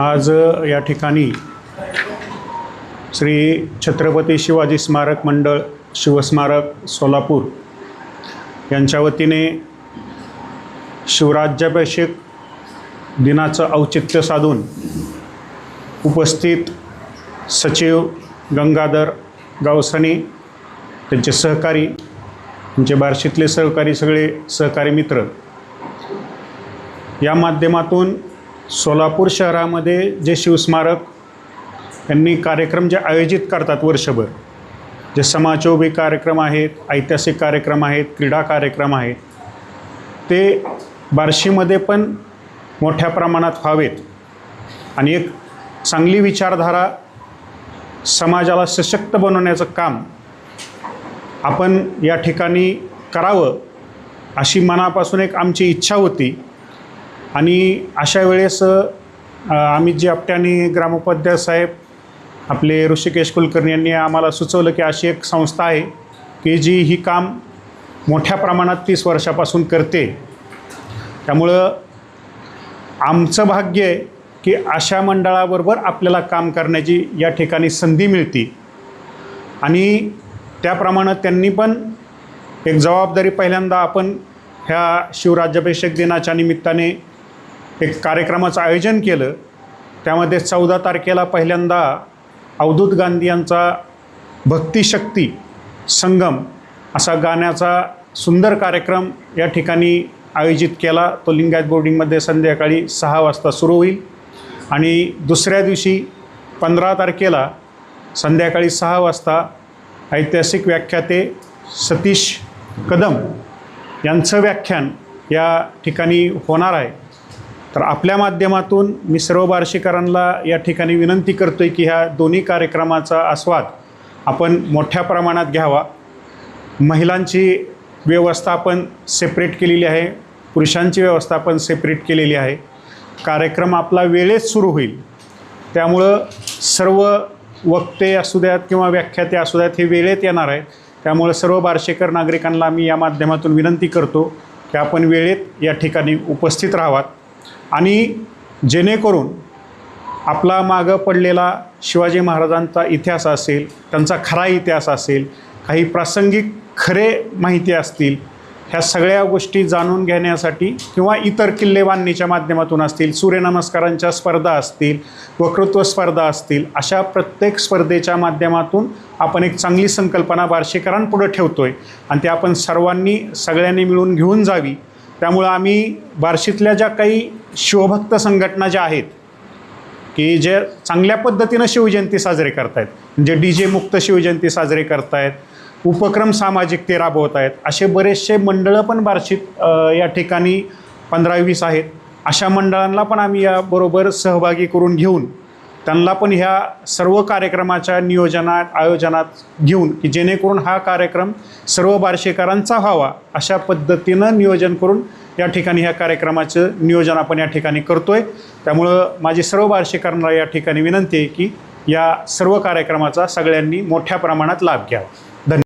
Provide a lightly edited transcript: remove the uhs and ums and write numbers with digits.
आज या ठिकाणी श्री छत्रपती शिवाजी स्मारक मंडळ शिवस्मारक सोलापूर यांच्या वतीने शिवराज्याभिषेक दिनाचं औचित्य साधून उपस्थित सचिव गंगाधर गावसानी, त्यांचे सहकारी, त्यांचे बार्शीतले सहकारी, सगळे सहकारी मित्र या माध्यमातून सोलापूर शहरामध्ये जे शिवस्मारक यांनी कार्यक्रम जे आयोजित करतात वर्षभर, जे समाजोपयोगी कार्यक्रम आहेत, ऐतिहासिक कार्यक्रम आहेत, क्रीडा कार्यक्रम आहेत, ते बार्शीमध्ये पण मोठ्या प्रमाणात व्हावेत आणि एक चांगली विचारधारा समाजाला सशक्त बनवण्याचं काम आपण या ठिकाणी करावं अशी मनापासून एक आमची इच्छा होती. आणि अशा वेळेस आम्ही जे आपट्याने ग्रामोपाध्याय साहेब आपले ऋषिकेश कुलकर्णी यांनी आम्हाला सुचवलं की अशी एक संस्था आहे की जी ही काम मोठ्या प्रमाणात 30 वर्षापासून करते. त्यामुळं आमचं भाग्य आहे की अशा मंडळाबरोबर आपल्याला काम करण्याची या ठिकाणी संधी मिळते. आणि त्याप्रमाणे त्यांनी पण एक जबाबदारी पहिल्यांदा आपण ह्या शिवराज्याभिषेक दिनाच्या निमित्ताने एक कार्यक्रमाचं आयोजन केलं. त्यामध्ये 14 तारखेला पहिल्यांदा अवधूत गांधी यांचा भक्तिशक्ती संगम असा गाण्याचा सुंदर कार्यक्रम या ठिकाणी आयोजित केला. तो लिंगायत बोर्डिंगमध्ये संध्याकाळी 6 वाजता सुरू होईल. आणि दुसऱ्या दिवशी 15 तारखेला संध्याकाळी 6 वाजता ऐतिहासिक व्याख्याते सतीश कदम यांचं व्याख्यान या ठिकाणी होणार आहे. तर आपल्या माध्यमातून मी सर्व बार्शीकरांना या ठिकाणी विनंती करतो आहे की ह्या दोन्ही कार्यक्रमाचा आस्वाद आपण मोठ्या प्रमाणात घ्यावा. महिलांची व्यवस्था आपण सेपरेट केलेली आहे, पुरुषांची व्यवस्था आपण सेपरेट केलेली आहे. कार्यक्रम आपला वेळेत सुरू होईल, त्यामुळं सर्व वक्ते असू द्यात किंवा व्याख्याते असू द्यात हे वेळेत येणार आहे. त्यामुळे सर्व बार्शीकर नागरिकांना मी या माध्यमातून विनंती करतो की आपण वेळेत या ठिकाणी उपस्थित राहावात. आणि जेणेकरून आपला मागं पडलेला शिवाजी महाराजांचा इतिहास असेल, त्यांचा खरा इतिहास असेल, काही प्रासंगिक खरे माहिती असतील, ह्या सगळ्या गोष्टी जाणून घेण्यासाठी किंवा इतर किल्ले बांधणीच्या माध्यमातून असतील, सूर्यनमस्कारांच्या स्पर्धा असतील, वक्तृत्व स्पर्धा असतील, अशा प्रत्येक स्पर्धेच्या माध्यमातून आपण एक चांगली संकल्पना बार्शीकरांपुढे ठेवतो आहे आणि ते आपण सगळ्यांनी मिळून घेऊन जावी. त्यामुळं आम्ही बार्शीतल्या ज्या काही शिवभक्त संघटना ज्या आहेत की जे चांगल्या पद्धतीनं शिवजयंती साजरी करत आहेत, म्हणजे DJ मुक्त शिवजयंती साजरी करत आहेत, उपक्रम सामाजिक ते राबवत आहेत, असे बरेचसे मंडळं पण बार्शीत या ठिकाणी 15-20 आहेत. अशा मंडळांना पण आम्ही याबरोबर सहभागी करून घेऊन त्यांना पण ह्या सर्व कार्यक्रमाच्या आयोजनात घेऊन की जेणेकरून हा कार्यक्रम सर्व बार्शीकरांचा व्हावा अशा पद्धतीनं नियोजन करून या ठिकाणी ह्या कार्यक्रमाचं नियोजन आपण या ठिकाणी करतो आहे. त्यामुळं माझी सर्व बार्शीकरांना या ठिकाणी विनंती आहे की या सर्व कार्यक्रमाचा सगळ्यांनी मोठ्या प्रमाणात लाभ घ्यावा.